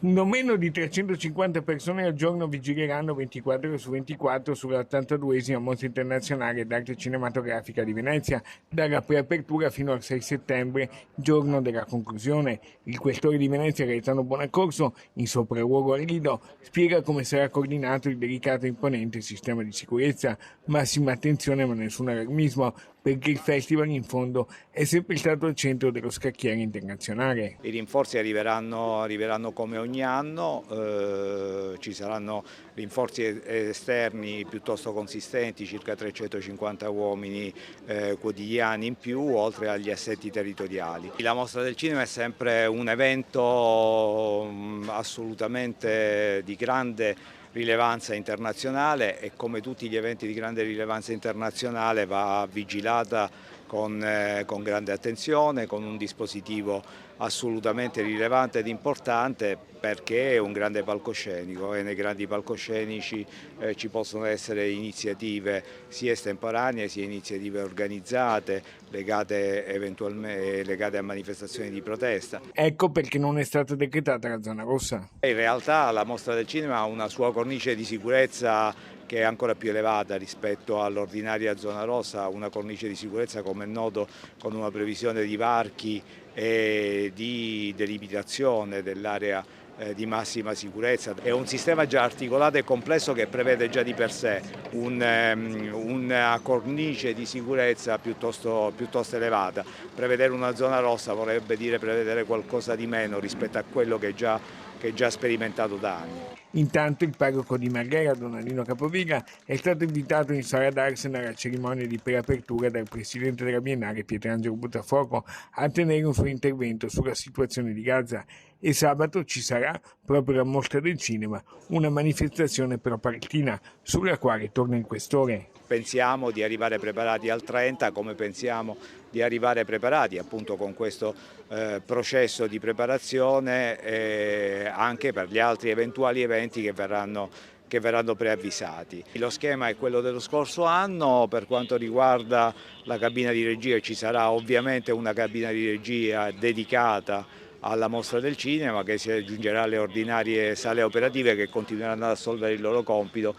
Non meno di 350 persone al giorno vigileranno 24 ore su 24 sulla 82esima Mostra Internazionale d'Arte Cinematografica di Venezia, dalla preapertura fino al 6 settembre, giorno della conclusione. Il questore di Venezia, Gaetano Bonaccorso, in sopralluogo al Lido, spiega come sarà coordinato il delicato e imponente sistema di sicurezza. Massima attenzione ma nessun allarmismo, perché il festival in fondo è sempre stato al centro dello scacchiere internazionale. I rinforzi arriveranno come ogni anno, ci saranno rinforzi esterni piuttosto consistenti, circa 350 uomini quotidiani in più, oltre agli assetti territoriali. La Mostra del Cinema è sempre un evento assolutamente di grande rilevanza internazionale e come tutti gli eventi di grande rilevanza internazionale va vigilata con grande attenzione, con un dispositivo assolutamente rilevante ed importante perché è un grande palcoscenico e nei grandi palcoscenici ci possono essere iniziative sia estemporanee sia iniziative organizzate legate a manifestazioni di protesta. Ecco perché non è stata decretata la zona rossa. In realtà la Mostra del Cinema ha una sua cornice di sicurezza che è ancora più elevata rispetto all'ordinaria zona rossa, una cornice di sicurezza come è noto con una previsione di varchi e di delimitazione dell'area di massima sicurezza. È un sistema già articolato e complesso che prevede già di per sé una cornice di sicurezza piuttosto elevata. Prevedere una zona rossa vorrebbe dire prevedere qualcosa di meno rispetto a quello che è già sperimentato da anni. Intanto il parroco di Marghera, Donaldino Capoviga, è stato invitato in sala d'Arsena alla cerimonia di preapertura dal presidente della Biennale Pietrangelo Buttafuoco a tenere un suo intervento sulla situazione di Gaza e sabato ci sarà, proprio alla Mostra del Cinema, una manifestazione pro-palestina sulla quale torna il questore. Pensiamo di arrivare preparati al 30 come pensiamo di arrivare preparati appunto con questo processo di preparazione anche per gli altri eventuali eventi che verranno preavvisati. Lo schema è quello dello scorso anno, per quanto riguarda la cabina di regia ci sarà ovviamente una cabina di regia dedicata alla Mostra del Cinema che si aggiungerà alle ordinarie sale operative che continueranno ad assolvere il loro compito